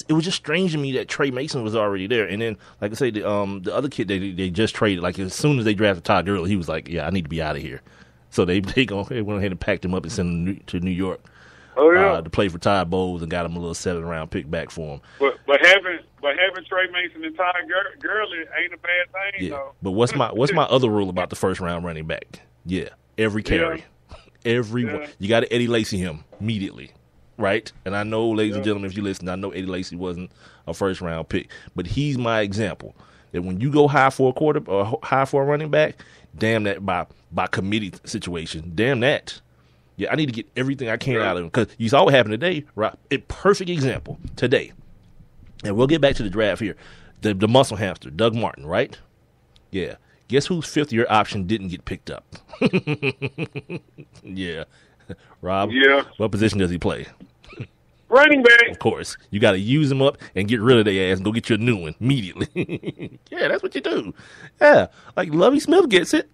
it was just strange to me that Trey Mason was already there. And then, like I say, the other kid they just traded, like as soon as they drafted Todd Gurley, he was like, yeah, I need to be out of here. So they went ahead and packed him up and sent him to New York. Oh yeah, to play for Todd Bowles and got him a little 7th-round pick back for him. But having Trey Mason and Todd Gurley ain't a bad thing. Yeah. Though. But what's my other rule about the 1st-round running back? Yeah, every carry, everyone. You got to Eddie Lacy him immediately, right? And I know, ladies and gentlemen, if you listen, I know Eddie Lacy wasn't a 1st-round pick, but he's my example that when you go high for a quarter or high for a running back, damn that by committee situation, damn that. Yeah, I need to get everything I can out of him because you saw what happened today, right? A perfect example today. And we'll get back to the draft here. The muscle hamster, Doug Martin, right? Yeah. Guess whose 5th-year option didn't get picked up? Yeah. Rob, what position does he play? Running back. Of course. You got to use him up and get rid of their ass and go get you a new one immediately. Yeah, that's what you do. Yeah. Like Lovie Smith gets it.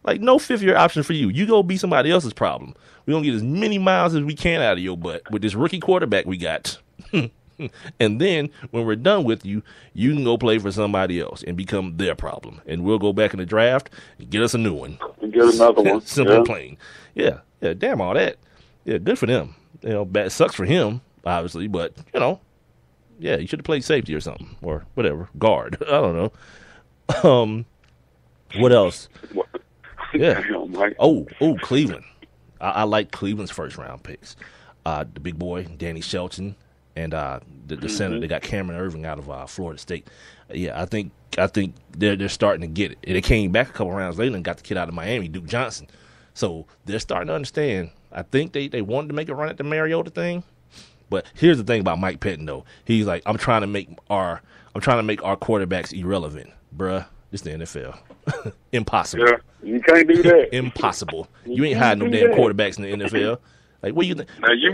Like, no 5th-year option for you. You go be somebody else's problem. We're going to get as many miles as we can out of your butt with this rookie quarterback we got. And then, when we're done with you, you can go play for somebody else and become their problem. And we'll go back in the draft and get us a new one. And get another one. Simple and plain. Yeah. Yeah, damn all that. Yeah, good for them. You know, bad sucks for him, obviously, but, you know, yeah, you should have played safety or something. Or whatever. Guard. I don't know. What else? Yeah. Oh, Cleveland. I like Cleveland's 1st-round picks. The big boy, Danny Shelton, and the center. They got Cameron Irving out of Florida State. Yeah, I think they're starting to get it. And they came back a couple rounds later and got the kid out of Miami, Duke Johnson. So they're starting to understand. I think they wanted to make a run at the Mariota thing. But here's the thing about Mike Pettin, though. He's like, I'm trying to make our quarterbacks irrelevant, bruh. This the NFL. Impossible. Yeah, you can't do that. Impossible. You ain't hiding no damn quarterbacks in the NFL. Like, what do you think? Now, you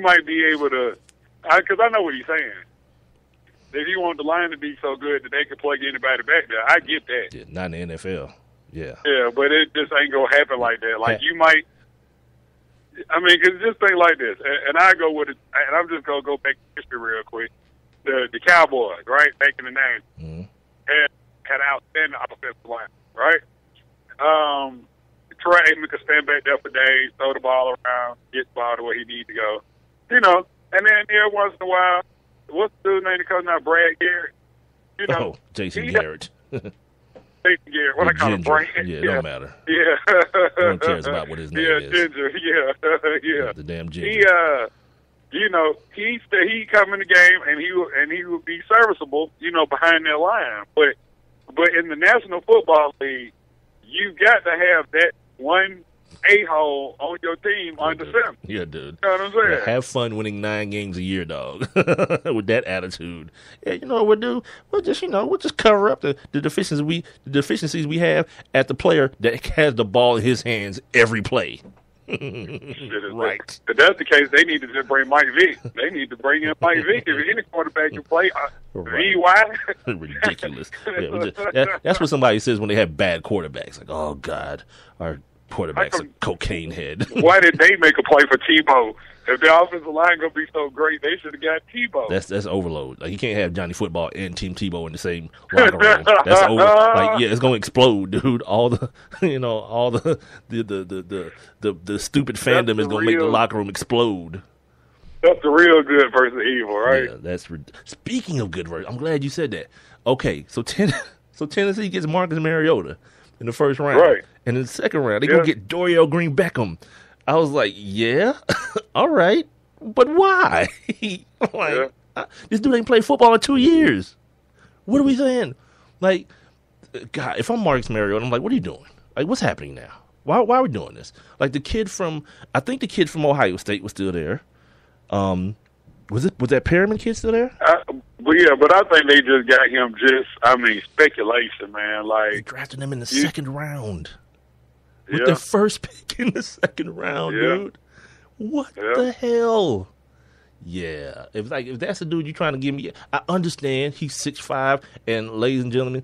might be able to, because I know what he's saying. If you want the line to be so good that they can plug anybody back there, I get that. Yeah, not in the NFL. Yeah. Yeah, but it just ain't going to happen like that. Like, you might, because just think like this, and I go with it, and I'm just going to go back to history real quick. The Cowboys, right, back in the 90s, had outstanding offensive line, right? Troy Aikman could stand back there for days, throw the ball around, get the ball to where he needs to go. You know, and then every once in a while, what's the dude's name that comes out? Brad Garrett. You know, Jason Garrett. Jason Garrett. What I call him, Brad. Yeah, it don't matter. Yeah. No one cares about what his name is. Ginger. Yeah. The damn Ginger. You know, he come in the game and he would be serviceable, you know, behind that line. But in the National Football League, you got to have that one a-hole on your team under center. Yeah, dude. You know what I'm saying? Yeah, have fun winning 9 games a year, dog. With that attitude. Yeah, you know what we'll do? We'll just cover up the deficiencies we have at the player that has the ball in his hands every play. Right. If that's the case, they need to just bring Mike Vick. They need to bring in Mike Vick. If any quarterback can play, VY. Ridiculous. Yeah, that's what somebody says when they have bad quarterbacks. Like, oh, God, our quarterback's a cocaine head. Why did they make a play for Tebow? If the offensive line going to be so great, they should have got Tebow. That's overload. Like, you can't have Johnny Football and Team Tebow in the same locker room. That's over. Like, yeah, it's going to explode, dude. All the stupid fandom is going to make the locker room explode. That's the real good versus evil, right? Yeah, speaking of good versus, I'm glad you said that. Okay, so Tennessee gets Marcus Mariota in the 1st round. Right. And in the 2nd round, they're going to get Dorial Green Beckham. I was like, yeah, all right, but why? This dude ain't played football in 2 years. What are we saying? Like, God, if I'm Marcus Mariota, I'm like, what are you doing? Like, what's happening now? Why are we doing this? Like, I think the kid from Ohio State was still there. Was that Perriman kid still there? But I think they just got him speculation, man. Like, they drafted him in the 2nd round. With the 1st pick in the 2nd round, dude. What the hell? Yeah. If that's the dude you're trying to give me, I understand he's 6'5", and ladies and gentlemen,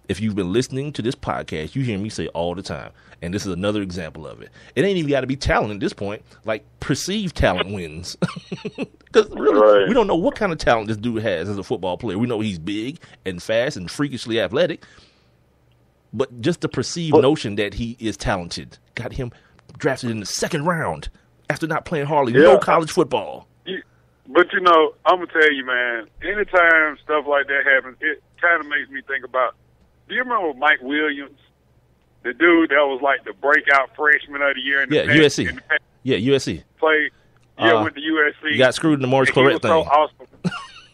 if you've been listening to this podcast, you hear me say all the time, and this is another example of it. It ain't even got to be talent at this point. Like, perceived talent wins. Because really, we don't know what kind of talent this dude has as a football player. We know he's big and fast and freakishly athletic, but just the perceived notion that he is talented got him drafted in the second round after not playing hardly no college football. But, you know, I'm going to tell you, man, anytime stuff like that happens, it kind of makes me think about, do you remember Mike Williams, the dude that was like the breakout freshman of the year? USC. USC. Played with the USC. He got screwed in the Maurice Clarett thing. So awesome.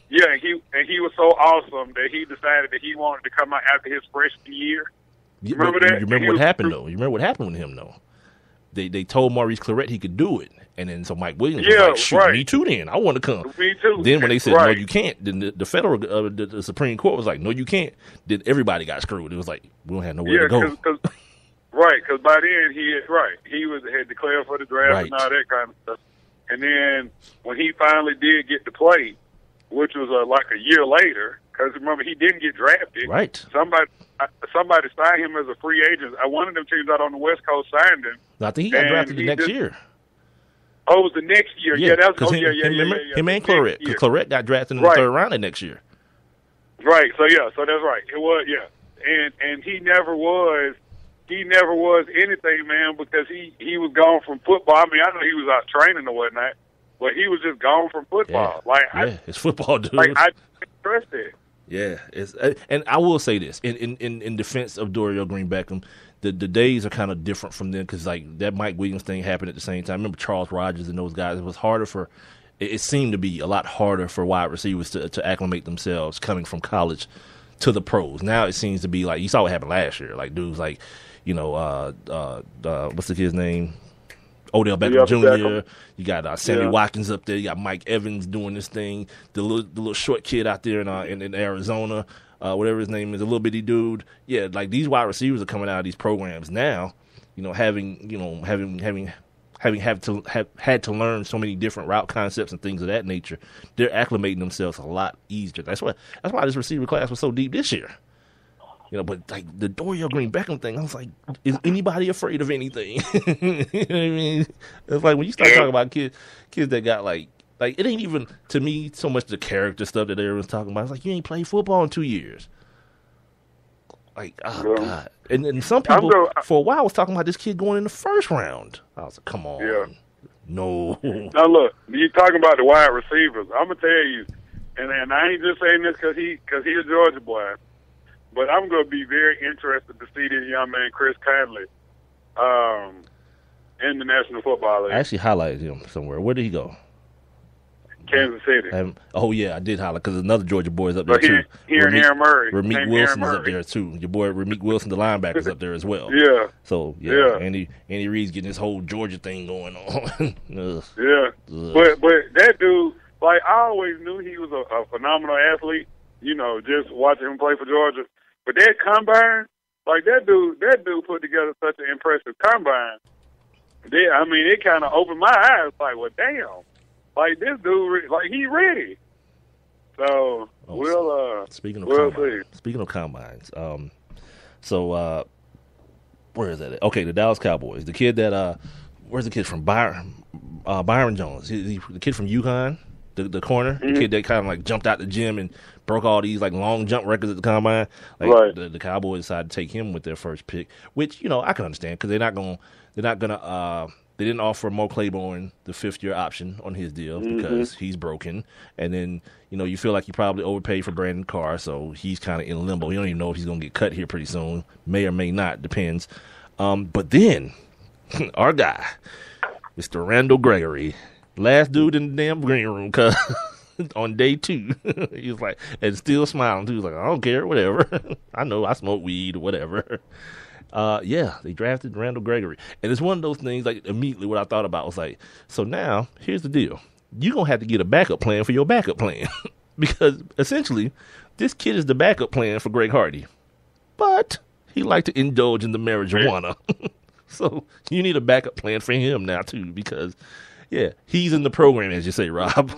He was so awesome that he decided that he wanted to come out after his freshman year. Remember that? You remember what happened, though? You remember what happened with him, though? They told Maurice Clarett he could do it. And then so Mike Williams was like, shoot, me too then. I want to come. Me too. Then when they said, no, you can't, then the federal, the Supreme Court was like, no, you can't. Then everybody got screwed. It was like, we don't have nowhere to go. Because by then he had declared for the draft and all that kind of stuff. And then when he finally did get to play, which was like a year later, because remember, he didn't get drafted. Right. Somebody signed him as a free agent. One of them teams out on the West Coast signed him. I think he got drafted the next year. Oh, it was the next year. Yeah, that was him and Clarett. Because Clarett got drafted in the third round the next year. Right. So that's right. It was and he never was anything, man, because he was gone from football. I mean, I know he was out training or whatnot, but he was just gone from football. It's football, dude. Like, I didn't trust it. Yeah, and I will say this in defense of Dorial Green Beckham, the days are kind of different from then because like that Mike Williams thing happened at the same time. I remember Charles Rogers and those guys. It was harder for. It seemed to be a lot harder for wide receivers to acclimate themselves coming from college to the pros. Now it seems to be like you saw what happened last year. Like dudes like, what's the kid's name? Odell Beckham Jr. You got Sammy Watkins up there. You got Mike Evans doing this thing. The little short kid out there in Arizona, whatever his name is, a little bitty dude. Yeah, like these wide receivers are coming out of these programs now. Having had to learn so many different route concepts and things of that nature. They're acclimating themselves a lot easier. That's why this receiver class was so deep this year. But like the Dorial Green Beckham thing, I was like, is anybody afraid of anything? You know what I mean? It's like when you start talking about kids that got like it ain't even to me so much the character stuff that everyone's talking about. It's like you ain't played football in 2 years. Like, oh God. And some people for a while was talking about this kid going in the first round. I was like, come on. Yeah. No. Now look, you talking about the wide receivers. I'm gonna tell you, and I ain't just saying this because he's a Georgia boy. But I'm going to be very interested to see this young man, Chris Conley, in the National Football League. I actually highlighted him somewhere. Where did he go? Kansas City. I did highlight because another Georgia boy is up there too. Here in Aaron Murray. Rameek Wilson is up there too. Your boy Rameek Wilson, the linebacker, is up there as well. Yeah. So Andy Reid's getting this whole Georgia thing going on. Yeah. But that dude, like I always knew he was a phenomenal athlete. Just watching him play for Georgia. But that combine, like that dude put together such an impressive combine. It kind of opened my eyes. Like, well, damn, like this dude, like he ready. So speaking of combines, where is that at? Okay, the Dallas Cowboys. The kid that where's the kid from? Byron Jones. The kid from UConn. The corner, the kid that kind of like jumped out the gym and broke all these like long jump records at the combine. Like the Cowboys decided to take him with their first pick, which I can understand because they didn't offer Mo Claiborne the 5th-year option on his deal because he's broken, and then you feel like you probably overpaid for Brandon Carr, so he's kind of in limbo. You don't even know if he's gonna get cut here pretty soon, may or may not, depends. But then our guy, Mr. Randall Gregory. Last dude in the damn green room, cause on day 2, he was like, and still smiling. He was like, I don't care, whatever. I know I smoke weed or whatever. They drafted Randall Gregory, and it's one of those things. Like immediately, what I thought about was like, so now here's the deal: you're gonna have to get a backup plan for your backup plan, because essentially, this kid is the backup plan for Greg Hardy, but he liked to indulge in the marijuana, so you need a backup plan for him now too, because. Yeah, he's in the program, as you say, Rob.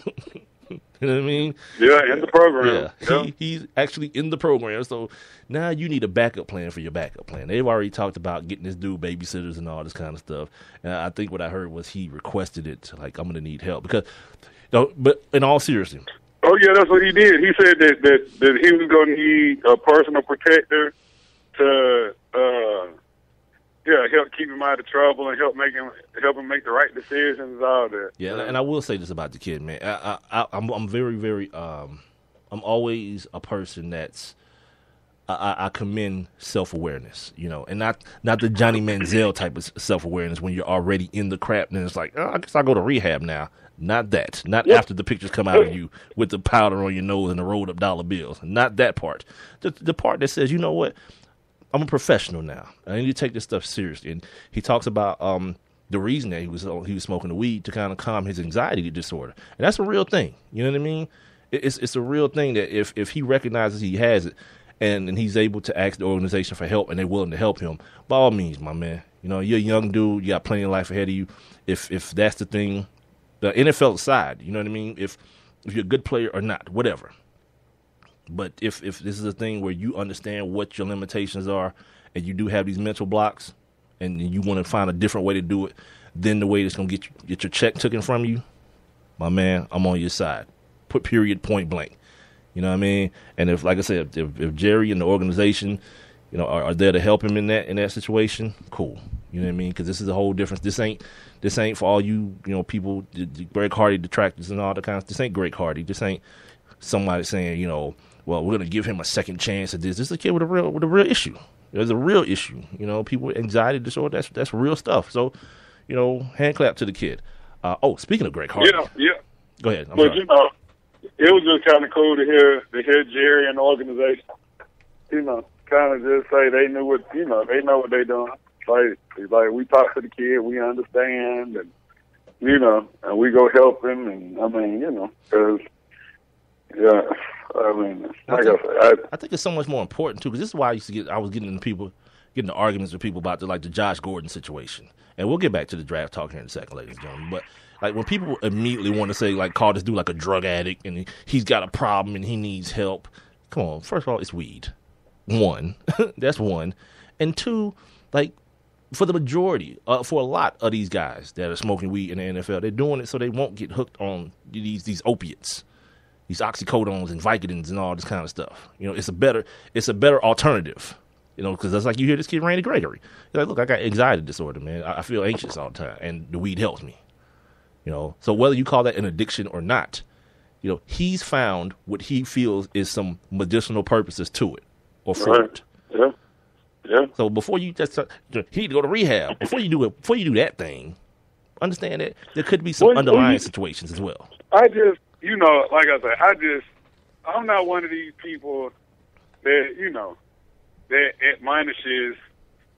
You know what I mean? Yeah, in the program. Yeah, he's actually in the program. So now you need a backup plan for your backup plan. They've already talked about getting this dude babysitters and all this kind of stuff. And I think what I heard was he requested it, like, I'm going to need help. Because, but in all seriousness. Oh, yeah, that's what he did. He said that he was going to need a personal protector to, help keep him out of trouble and help him make the right decisions and all that. Yeah, and I will say this about the kid, man. I'm very, very. I'm always a person that's. I commend self-awareness, and not the Johnny Manziel type of self-awareness when you're already in the crap and it's like, I guess I'll go to rehab now. Not that. Not after the pictures come out of you with the powder on your nose and the rolled up dollar bills. Not that part. The part that says, you know what? I'm a professional now. I need to take this stuff seriously. And he talks about the reason that he was smoking the weed to kind of calm his anxiety disorder, and that's a real thing. You know what I mean? It's a real thing that if he recognizes he has it, and he's able to ask the organization for help, and they're willing to help him, by all means, my man. You're a young dude. You got plenty of life ahead of you. If that's the thing, the NFL side, you know what I mean? If you're a good player or not, whatever. But if this is a thing where you understand what your limitations are and you do have these mental blocks and you want to find a different way to do it than the way that's going to get your check taken from you, my man, I'm on your side. Put period, point blank. You know what I mean? And if, like I said, if Jerry and the organization, are there to help him in that situation, cool. You know what I mean? Because this is a whole difference. This ain't for all you people, the Greg Hardy detractors and all that kind of. This ain't Greg Hardy. This ain't somebody saying well, we're going to give him a second chance at this. This is a kid with a real issue. There's a real issue. People with anxiety disorder, that's real stuff. So, hand clap to the kid. Speaking of Greg Hardy. Yeah. Go ahead. I'm but, sorry. It was just kind of cool to hear Jerry and the organization, kind of just say they knew what, they know what they're doing. Like we talk to the kid, we understand, and, and we go help him. And, because, I think it's so much more important too, because this is why I was getting into arguments with people about the Josh Gordon situation, and we'll get back to the draft talk here in a second, ladies and gentlemen. But when people immediately want to say call this dude a drug addict and he's got a problem and he needs help, come on. First of all, it's weed. One, that's one, and two, for the majority, for a lot of these guys that are smoking weed in the NFL, they're doing it so they won't get hooked on these opiates. These oxycodones and Vicodins and all this kind of stuff. It's a better alternative. Because that's like you hear this kid Randy Gregory. He's like, look, I got anxiety disorder, man. I feel anxious all the time, and the weed helps me. So whether you call that an addiction or not, he's found what he feels is some medicinal purposes to it or for it. Yeah. Yeah. So before you he need to go to rehab. Before you do that thing, understand that there could be some underlying situations as well. I just. Like I said, I'm not one of these people that, that admonishes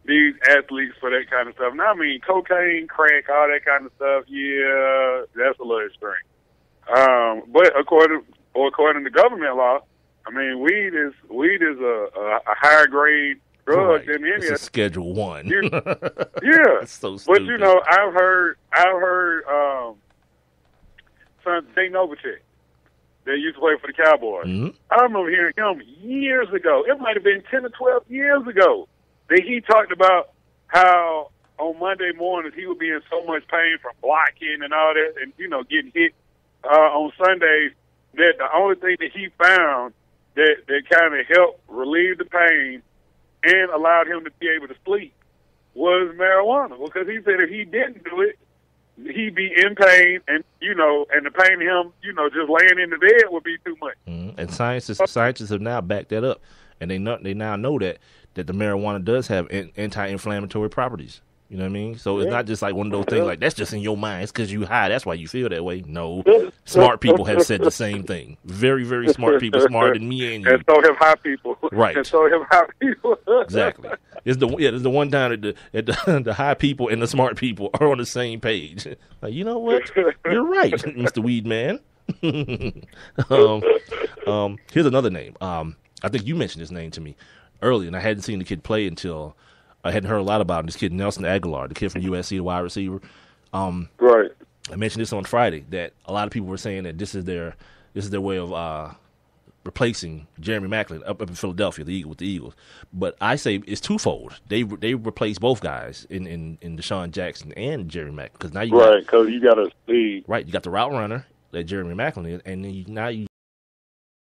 these athletes for that kind of stuff. Now, I mean, cocaine, crack, all that kind of stuff, yeah, that's a little extreme. But according to government law, I mean, weed is a higher grade drug than any. It's a Schedule 1. Yeah. That's so stupid. But, I've heard son Jay Novacek that used to play for the Cowboys. Mm-hmm. I remember hearing him years ago. It might have been 10 or 12 years ago that he talked about how on Monday mornings he would be in so much pain from blocking and all that and, getting hit on Sundays that the only thing that he found that kind of helped relieve the pain and allowed him to be able to sleep was marijuana. Because he said if he didn't do it, he'd be in pain, and and the pain of him, just laying in the bed would be too much. Mm-hmm. And scientists have now backed that up, and they now know that the marijuana does have anti-inflammatory properties. You know what I mean? So it's not just like one of those things like that's just in your mind. It's because you high. That's why you feel that way. No, smart people have said the same thing. Very, very smart people, smarter than me and you. And so have high people. Right. And so have high people. Exactly. It's the one time that the high people and the smart people are on the same page. Like, you know what? You're right, Mr. Weed Man. Here's another name. I think you mentioned his name to me earlier, and I hadn't seen the kid play until I hadn't heard a lot about him. This kid, Nelson Aguilar, the kid from USC, the wide receiver. Right. I mentioned this on Friday, that a lot of people were saying that this is their This is their way of replacing Jeremy Maclin up in Philadelphia, with the Eagles. But I say it's twofold. They replace both guys in Deshaun Jackson and Jeremy Maclin, because now you because you got a speed. right. You got the route runner that Jeremy Maclin is, and then now you